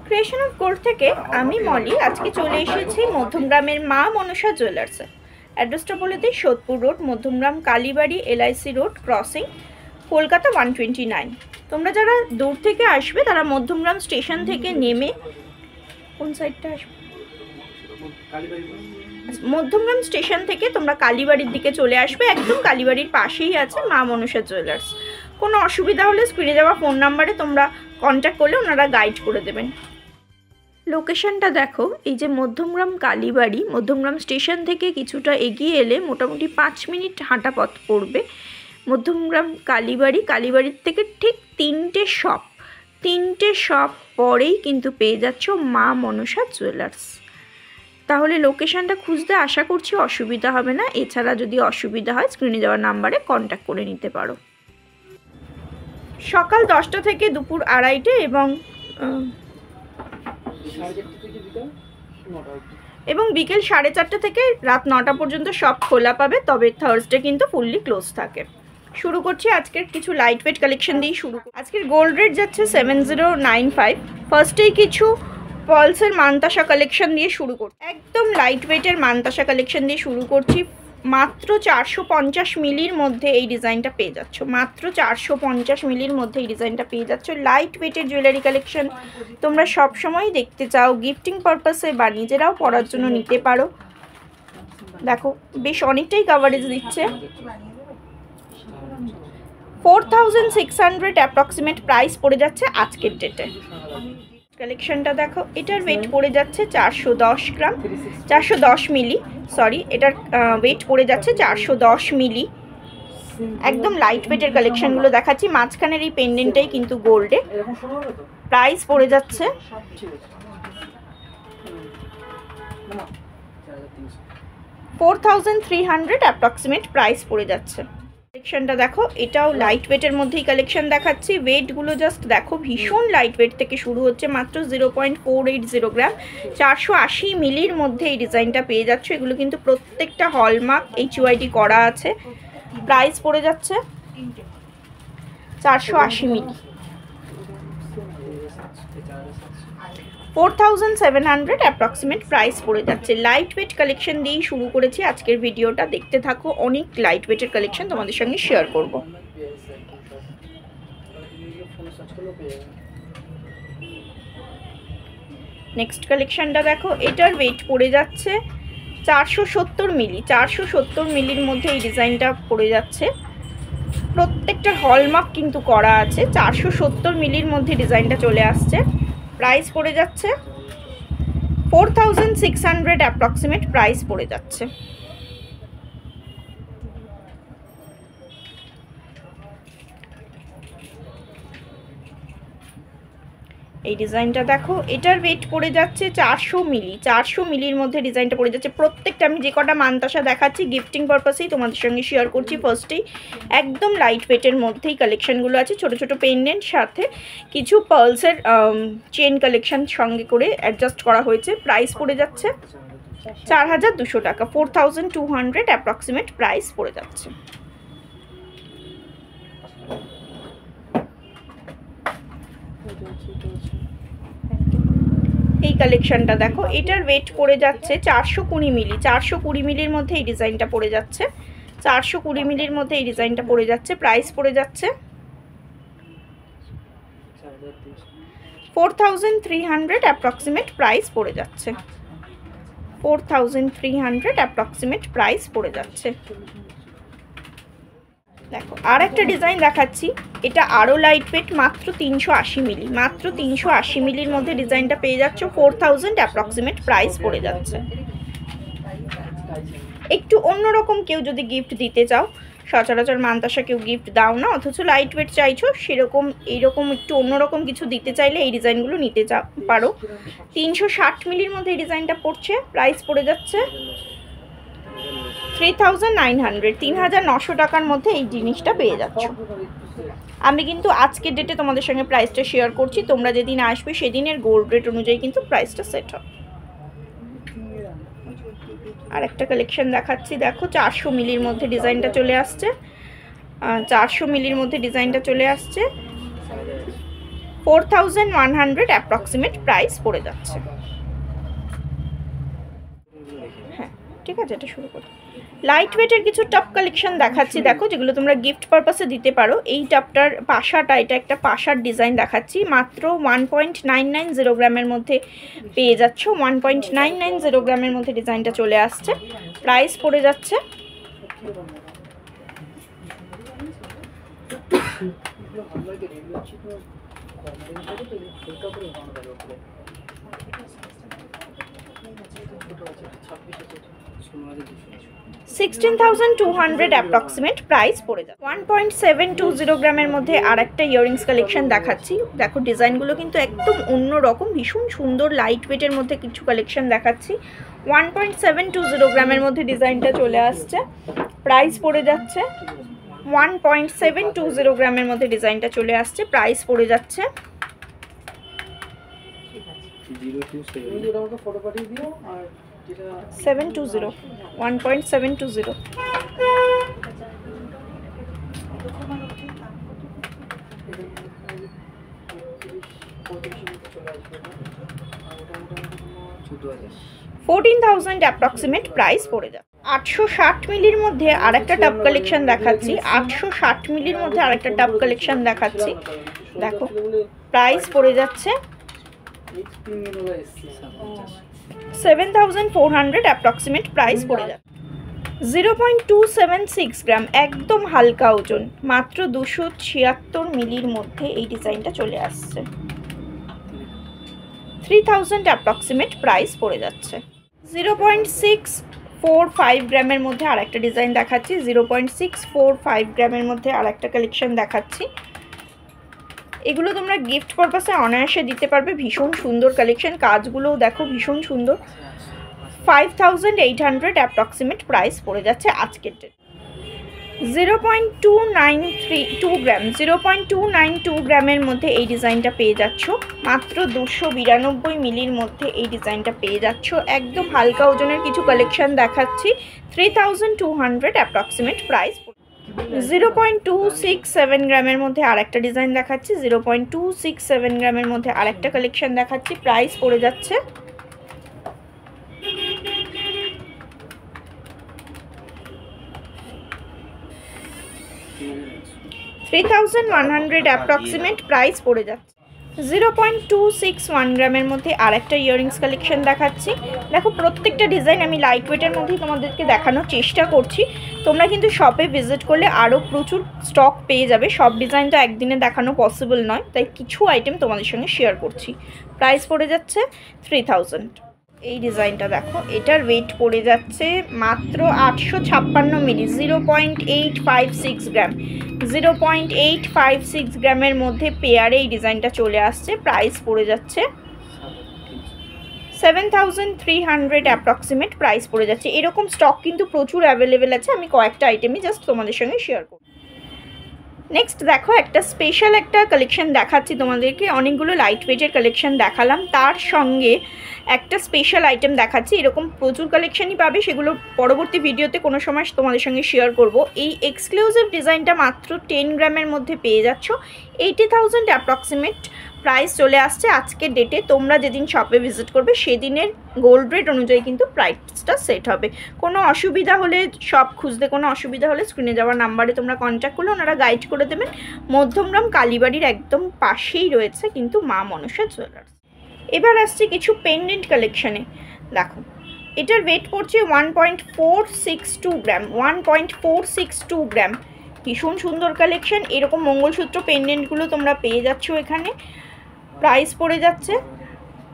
Creation of gold থেকে আমি মলি আজকে চলে এসেছি মধ্যমগ্রামের মা মনসা জুয়েলার্সে। অ্যাড্রেসটা বলে দিই, সোদপুর রোড, মধ্যমগ্রাম, কালীবাড়ি, এলআইসি রোড ক্রসিং, কলকাতা 129। তোমরা যারা দূর থেকে আসবে তারা মধ্যমগ্রাম স্টেশন থেকে নেমে কোন সাইডটা আসবে, মধ্যমগ্রাম স্টেশন থেকে তোমরা কালীবাড়ির দিকে চলে আসবে। একদম কালীবাড়ির পাশেই আছে মা মনসা জুয়েলার্স। কোনো অসুবিধা হলে স্ক্রিনে দেওয়া ফোন নাম্বারে তোমরা কন্ট্যাক্ট করলে ওনারা গাইড করে দেবেন। লোকেশনটা দেখো, এই যে মধ্যমগ্রাম কালীবাড়ি, মধ্যমগ্রাম স্টেশন থেকে কিছুটা এগিয়ে এলে মোটামুটি 5 মিনিট হাঁটা পথ পড়বে মধ্যমগ্রাম কালীবাড়ি। কালীবাড়ির থেকে ঠিক তিনটে শপ পরেই কিন্তু পেয়ে যাচ্ছ মা মনসা জুয়েলার্স। তাহলে লোকেশনটা খুঁজতে আশা করছি অসুবিধা হবে না। এছাড়া যদি অসুবিধা হয় স্ক্রিনে দেওয়া নাম্বারে কন্ট্যাক্ট করে নিতে পারো। সকাল 10টা থেকে দুপুর 2:30 এবং বিকেল 4:30 থেকে রাত 9টা পর্যন্ত সব খোলা পাবে, তবে থার্সডে কিন্তু ফুললি ক্লোজ থাকে। শুরু করছি আজকের কিছু লাইট ওয়েট কালেকশন দিয়ে শুরু। আজকের গোল্ড রেট যাচ্ছে 7095। ফার্স্টেই কিছু পলসের মানতাসা কালেকশন দিয়ে শুরু করছি। একদম লাইট ওয়েটের মানতাসা কালেকশন দিয়ে শুরু করছি। মাত্র 450 মিলির মধ্যে এই ডিজাইনটা পেয়ে যাচ্ছ। মাত্র 450 মিলির মধ্যে এই ডিজাইনটা পেয়ে যাচ্ছ। লাইট ওয়েটের জুয়েলারি কালেকশন তোমরা সবসময় দেখতে চাও, গিফটিং পারপাসে বা নিজেরাও পরার জন্য নিতে পারো। দেখো বেশ অনেকটাই কাভারেজ দিচ্ছে। 4600 অ্যাপ্রক্সিমেট প্রাইস পড়ে যাচ্ছে আজকের ডেটে। কালেকশনটা দেখো, এটার ওয়েট পড়ে যাচ্ছে 410 মিলি, সরি, এটার ওয়েট পড়ে যাচ্ছে 410 মিলি। একদম লাইট ওয়েটের কালেকশনগুলো দেখাচ্ছি। মাঝখানের এই পেন্ডেন্টটাই কিন্তু গোল্ডে। প্রাইস পড়ে যাচ্ছে 4300 অ্যাপ্রক্সিমেট প্রাইস পড়ে যাচ্ছে। কালেকশনটা দেখো, এটাও লাইট ওয়েটের মধ্যেই কালেকশন দেখাচ্ছি। ওয়েটগুলো জাস্ট দেখো, ভীষণ লাইট ওয়েট থেকে শুরু হচ্ছে। মাত্র 0.480 গ্রাম, 480 মিলির মধ্যে এই ডিজাইনটা পেয়ে যাচ্ছে। এগুলো কিন্তু প্রত্যেকটা হলমার্ক HUID করা আছে। প্রাইস পড়ে যাচ্ছে 480 মিলি, 4700 অ্যাপ্রক্সিমেট প্রাইস পড়ে যাচ্ছে। লাইট ওয়েট কালেকশন দিয়েই শুরু করেছি আজকের ভিডিওটা। দেখতে থাকো, অনেক লাইট ওয়েটের কালেকশন তোমাদের সঙ্গে শেয়ার করব। নেক্সট কালেকশনটা দেখো, এটার ওয়েট পড়ে যাচ্ছে 470 মিলি। 470 মিলির মধ্যে এই ডিজাইনটা পড়ে যাচ্ছে। প্রত্যেকটা হলমার্ক কিন্তু করা আছে। 470 মিলির মধ্যে ডিজাইনটা চলে আসছে। প্রাইস পড়ে যাচ্ছে 4600 অ্যাপ্রক্সিমেট প্রাইস পড়ে যাচ্ছে। এই ডিজাইনটা দেখো, এটার ওয়েট পড়ে যাচ্ছে 400 মিলি। 400 মিলির মধ্যে ডিজাইনটা পড়ে যাচ্ছে। প্রত্যেকটা আমি যে কটা মানতাসা দেখাচ্ছি গিফটিং পারপাসেই তোমাদের সঙ্গে শেয়ার করছি। ফার্স্টেই একদম লাইট ওয়েটের মধ্যেই কালেকশনগুলো আছে। ছোট ছোট পেন্ডেন্ট, সাথে কিছু পার্লসের চেন কালেকশন সঙ্গে করে অ্যাডজাস্ট করা হয়েছে। প্রাইস পড়ে যাচ্ছে 4200 টাকা, 4200 অ্যাপ্রক্সিমেট প্রাইস পড়ে যাচ্ছে। এই কালেকশনটা দেখো, এটার ওয়েট পড়ে যাচ্ছে 420 মিলি। 420 মিলির মধ্যে এই ডিজাইনটা পড়ে যাচ্ছে। 420 মিলির মধ্যে এই ডিজাইনটা পড়ে যাচ্ছে। প্রাইস পড়ে যাচ্ছে 4300 অ্যাপ্রক্সিমেট প্রাইস পড়ে যাচ্ছে। 4300 অ্যাপ্রক্সিমেট প্রাইস পড়ে যাচ্ছে। দেখো আর একটা ডিজাইন দেখাচ্ছি, এটা আরও লাইট ওয়েট, মাত্র 380 মিলি। মাত্র 380 মিলির মধ্যে ডিজাইনটা পেয়ে যাচ্ছ। 4000 অ্যাপ্রক্সিমেট প্রাইস পড়ে যাচ্ছে। একটু অন্যরকম কেউ যদি গিফট দিতে চাও, সচরাচর মানতাসা কেউ গিফট দাও না, অথচ লাইট ওয়েট চাইছো, সেরকম এইরকম একটু অন্যরকম কিছু দিতে চাইলে এই ডিজাইনগুলো নিতে পারো। 360 মিলির মধ্যে এই ডিজাইনটা পড়ছে। প্রাইস পড়ে যাচ্ছে 3900, 3900 টাকার মধ্যে এই জিনিসটা পেয়ে যাচ্ছ। আমি কিন্তু আজকের ডেটে তোমাদের সঙ্গে প্রাইসটা শেয়ার করছি। তোমরা যেদিন আসবে সেদিনের গোল্ড রেট অনুযায়ী কিন্তু প্রাইসটা সেট হবে। আর একটা কালেকশন দেখাচ্ছি, দেখো 400 মিলির মধ্যে ডিজাইনটা চলে আসছে। 400 মিলির মধ্যে ডিজাইনটা চলে আসছে। 4100 অ্যাপ্রক্সিমেট প্রাইস পড়ে যাচ্ছে। হ্যাঁ ঠিক আছে, এটা শুরু করি। লাইট ওয়েটের কিছু টপ কালেকশন দেখাচ্ছি, দেখো যেগুলো তোমরা গিফট পারপাসে দিতে পারো। এই টপটার পাশাটা, এটা একটা পাশার ডিজাইন দেখাচ্ছি, মাত্র 1.990 গ্রামের মধ্যে পেয়ে যাচ্ছ। 1.990 গ্রামের মধ্যে ডিজাইনটা চলে আসছে, প্রাইস পড়ে যাচ্ছে 16,200 অ্যাপ্রক্সিমেট প্রাইস পড়ে যাবে। 1.720 গ্রামের মধ্যে আর একটা ইয়াররিংস কালেকশন দেখাচ্ছি, দেখো ডিজাইনগুলো কিন্তু একদম অন্য রকম, ভীষণ সুন্দর লাইট ওয়েটের মধ্যে কিছু কালেকশন দেখাচ্ছি। 1.720 গ্রামের মধ্যে ডিজাইনটা চলে আসছে, প্রাইস পড়ে যাচ্ছে 1.720 গ্রামের মধ্যে ডিজাইনটা চলে আসছে, প্রাইস পড়ে যাচ্ছে 720, 1.720। $14,000 অ্যাপ্রক্সিমেট প্রাইস পড়ে যাবে। 860 মিলির মধ্যে আরেকটা টপ কালেকশন দেখাচ্ছি, 860 মিলির মধ্যে আরেকটা টপ কালেকশন দেখাচ্ছি, দেখো প্রাইস পড়ে যাচ্ছে 7,400 অ্যাপ্রক্সিমেট প্রাইস পড়ে যাবে। 0.276 গ্রাম, একদম হালকা ওজন, মাত্র 276 মিলির মধ্যে এই ডিজাইনটা চলে আসছে, 3,000 অ্যাপ্রক্সিমেট প্রাইস পড়ে যাচ্ছে। 0.645 গ্রামের মধ্যে আর একটা ডিজাইন দেখাচ্ছি, 0.645 গ্রামের মধ্যে আর একটা কালেকশন দেখাচ্ছি। এগুলো তোমরা গিফট পারপাসে অনায়াসে দিতে পারবে, ভীষণ সুন্দর কালেকশন, কাজগুলোও দেখো ভীষণ সুন্দর। 5,800 অ্যাপ্রক্সিমেট প্রাইস পড়ে যাচ্ছে আজকের ডেট। 0.292 গ্রাম, 0.292 গ্রামের মধ্যে এই ডিজাইনটা পেয়ে যাচ্ছ, মাত্র 292 মিলির মধ্যে এই ডিজাইনটা পেয়ে যাচ্ছ, একদম হালকা ওজনের কিছু কালেকশন দেখাচ্ছি। 3,200 অ্যাপ্রক্সিমেট প্রাইস। 0.267 গ্রামের মধ্যে আর একটা ডিজাইন দেখাচ্ছি, 0.267 গ্রামের মধ্যে আর একটা কালেকশন দেখাচ্ছি, প্রাইস পড়ে যাচ্ছে 3,100 অ্যাপ্রক্সিমেট প্রাইস পড়ে যাচ্ছে। 0.261 গ্রামের মধ্যে আর একটা ইয়াররিংস কালেকশন দেখাচ্ছি, দেখো প্রত্যেকটা ডিজাইন আমি লাইট ওয়েটের মধ্যেই তোমাদেরকে দেখানোর চেষ্টা করছি। তোমরা কিন্তু শপে ভিজিট করলে আরও প্রচুর স্টক পেয়ে যাবে, সব ডিজাইন তো একদিনে দেখানো পসিবল নয়, তাই কিছু আইটেম তোমাদের সঙ্গে শেয়ার করছি। প্রাইস পড়ে যাচ্ছে 3,000। এই ডিজাইনটা দেখো, এটার ওয়েট পড়ে যাচ্ছে মাত্র 856 মিলি, 0.856 গ্রাম, 0.856 গ্রামের মধ্যে পেয়ারে এই ডিজাইনটা চলে আসছে, প্রাইস পড়ে যাচ্ছে 7,300 অ্যাপ্রক্সিমেট প্রাইস পড়ে যাচ্ছে। এরকম স্টক কিন্তু প্রচুর অ্যাভেলেবেল আছে, আমি কয়েকটা আইটেমই জাস্ট তোমাদের সঙ্গে শেয়ার করব। নেক্সট দেখো, একটা স্পেশাল একটা কালেকশন দেখাচ্ছি তোমাদেরকে, অনেকগুলো লাইট ওয়েটের কালেকশন দেখালাম, তার সঙ্গে একটা স্পেশাল আইটেম দেখাচ্ছি। এরকম প্রচুর কালেকশনই পাবে, সেগুলো পরবর্তী ভিডিওতে কোনো সময় তোমাদের সঙ্গে শেয়ার করব। এই এক্সক্লুসিভ ডিজাইনটা মাত্র 10 গ্রামের মধ্যে পেয়ে যাচ্ছ, 80,000 অ্যাপ্রক্সিমেট প্রাইস চলে আসছে আজকের ডেটে। তোমরা যেদিন শপে ভিজিট করবে সেদিনের গোল্ড রেট অনুযায়ী কিন্তু প্রাইসটা সেট হবে। কোনো অসুবিধা হলে, শপ খুঁজতে কোনো অসুবিধা হলে স্ক্রিনে যাওয়া নাম্বারে তোমরা কন্ট্যাক্ট করলে ওনারা গাইড করে দেবেন। মধ্যমগ্রাম কালীবাড়ির একদম পাশেই রয়েছে কিন্তু মা মনসা জুয়েলার্স। এবার আসছে কিছু পেন্ডেন্ট কালেকশানে, দেখো এটার ওয়েট পড়ছে 1.462 গ্রাম, 1.462 গ্রাম, ভীষণ সুন্দর কালেকশন। এরকম মঙ্গলসূত্র পেন্ডেন্টগুলো তোমরা পেয়ে যাচ্ছ এখানে, প্রাইস পড়ে যাচ্ছে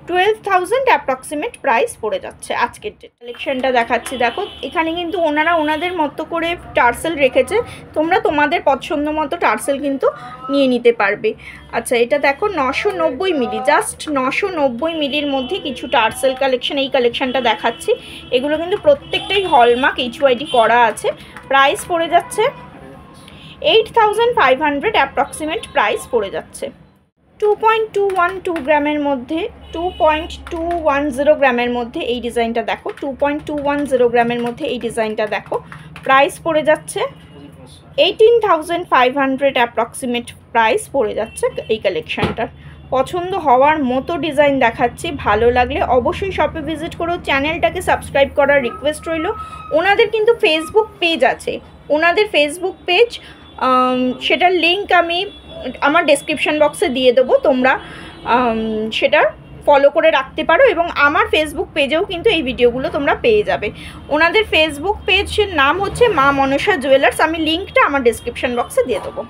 12,000 অ্যাপ্রক্সিমেট প্রাইস পড়ে যাচ্ছে আজকের ডেট। কালেকশনটা দেখাচ্ছি, দেখো এখানে কিন্তু ওনারা ওনাদের মতো করে টার্সেল রেখেছে, তোমরা তোমাদের পছন্দ মতো টার্সেল কিন্তু নিয়ে নিতে পারবে। আচ্ছা এটা দেখো 990 মিলি, জাস্ট 990 মিলির মধ্যে কিছু টার্সেল কালেকশন, এই কালেকশনটা দেখাচ্ছি। এগুলো কিন্তু প্রত্যেকটাই হলমার্ক HUID করা আছে, প্রাইস পড়ে যাচ্ছে 8,500 অ্যাপ্রক্সিমেট প্রাইস পড়ে যাচ্ছে। 2.212 গ্রামের মধ্যে, 2.210 গ্রামের মধ্যে এই ডিজাইনটা দেখো, 2.210 গ্রামের মধ্যে এই ডিজাইনটা দেখো, প্রাইস পড়ে যাচ্ছে 18,500 অ্যাপ্রক্সিমেট প্রাইস পড়ে যাচ্ছে এই কালেকশানটার। পছন্দ হওয়ার মতো ডিজাইন দেখাচ্ছি। ভালো লাগলে অবশ্যই শপে ভিজিট করো। চ্যানেলটাকে সাবস্ক্রাইব করার রিকোয়েস্ট রইল। ওনাদের কিন্তু ফেসবুক পেজ আছে, ওনাদের ফেসবুক পেজ, সেটার লিঙ্ক আমি আমার ডেসক্রিপশন বক্সে দিয়ে দেবো, তোমরা সেটা ফলো করে রাখতে পারো। এবং আমার ফেসবুক পেজেও কিন্তু এই ভিডিওগুলো তোমরা পেয়ে যাবে। ওনাদের ফেসবুক পেজের নাম হচ্ছে মা মনসা জুয়েলার্স, আমি লিঙ্কটা আমার ডেসক্রিপশন বক্সে দিয়ে দেবো।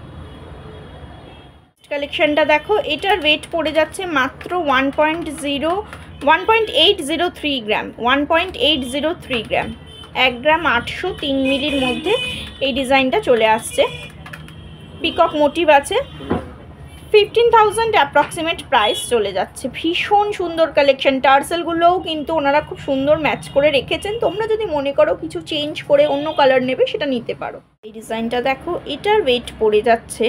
কালেকশনটা দেখো, এটার ওয়েট পড়ে যাচ্ছে মাত্র 1.803 গ্রাম, 1.803 গ্রাম, 1 গ্রাম 803 মিলির মধ্যে এই ডিজাইনটা চলে আসছে। পিকক মোটিভ আছে, 15,000 অ্যাপ্রক্সিমেট প্রাইস চলে যাচ্ছে। ভীষণ সুন্দর কালেকশন। টার্সেলগুলোও কিন্তু ওনারা খুব সুন্দর ম্যাচ করে রেখেছেন। তোমরা যদি মনে করো কিছু চেঞ্জ করে অন্য কালার নেবে, সেটা নিতে পারো। এই ডিজাইনটা দেখো, এটার ওয়েট পড়ে যাচ্ছে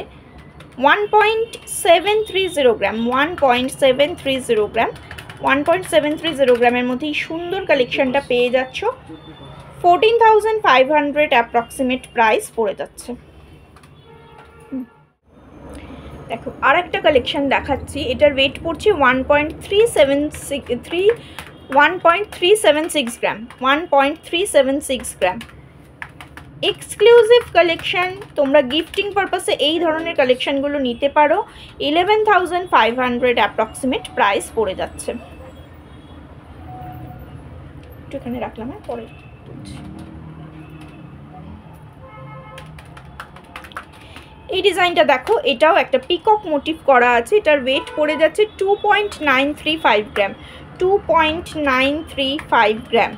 1.730 গ্রাম, 1.730 গ্রাম, 1.730 গ্রামের মধ্যে এই সুন্দর কালেকশনটা পেয়ে যাচ্ছ। 14,500 অ্যাপ্রক্সিমেট প্রাইস পড়ে যাচ্ছে। দেখো আর একটা কালেকশন দেখাচ্ছি, এটার ওয়েট পড়ছে 1.376 গ্রাম, 1.376 গ্রাম। এক্সক্লুসিভ কালেকশন, তোমরা গিফটিং পারপাসে এই ধরনের কালেকশনগুলো নিতে পারো। 11,500 অ্যাপ্রক্সিমেট প্রাইস পড়ে যাচ্ছে। একটু এখানে রাখলাম, পরে এই ডিজাইনটা দেখো, এটাও একটা পিকক মোটিভ করা আছে। এটার ওয়েট পড়ে যাচ্ছে 2.935 গ্রাম, 2.935 গ্রাম,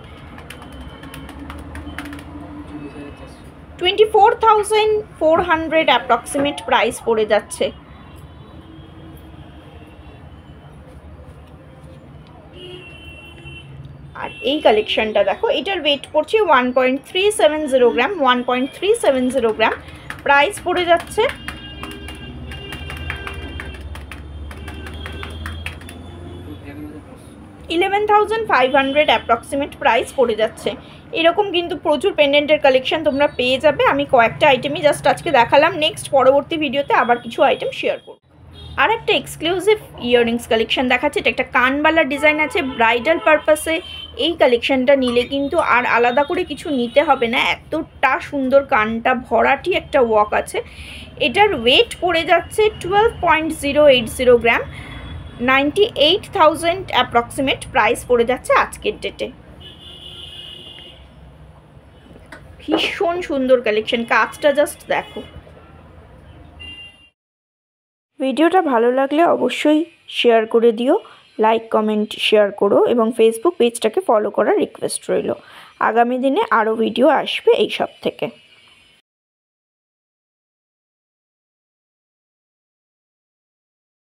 24,400 অ্যাপ্রক্সিমেট প্রাইস পড়ে যাচ্ছে। আর এই কালেকশনটা দেখো, এটার ওয়েট পড়ছে 1.370 গ্রাম, 1.370 গ্রাম, প্রাইস পড়ে যাচ্ছে 11,500 অ্যাপ্রক্সিমেট প্রাইস পড়ে যাচ্ছে। এরকম কিন্তু প্রচুর পেন্ডেন্টের কালেকশন তোমরা পেয়ে যাবে। আমি কয়েকটা আইটেমই জাস্ট আজকে দেখালাম, নেক্সট পরবর্তী ভিডিওতে আবার কিছু আইটেম শেয়ার করব। আর একটা এক্সক্লুসিভ ইয়াররিংস কালেকশন দেখাচ্ছে। এটা একটা কানবালা ডিজাইন আছে ব্রাইডাল পারপাসে। এই কালেকশনটা নিলে কিন্তু আর আলাদা করে কিছু নিতে হবে না, এতটা সুন্দর কানটা ভরাটি একটা ওয়ার্ক আছে। এটার ওয়েট পড়ে যাচ্ছে 12.080 গ্রাম, 98,000 অ্যাপ্রক্সিমেট প্রাইস পড়ে যাচ্ছে আজকের ডেটে। ভীষণ সুন্দর কালেকশন, কাজটা জাস্ট দেখো। ভিডিওটা ভালো লাগলে অবশ্যই শেয়ার করে দিও, লাইক কমেন্ট শেয়ার করো এবং ফেসবুক পেজটাকে ফলো করার রিকোয়েস্ট রইল। আগামী দিনে আরও ভিডিও আসবে এই সব থেকে।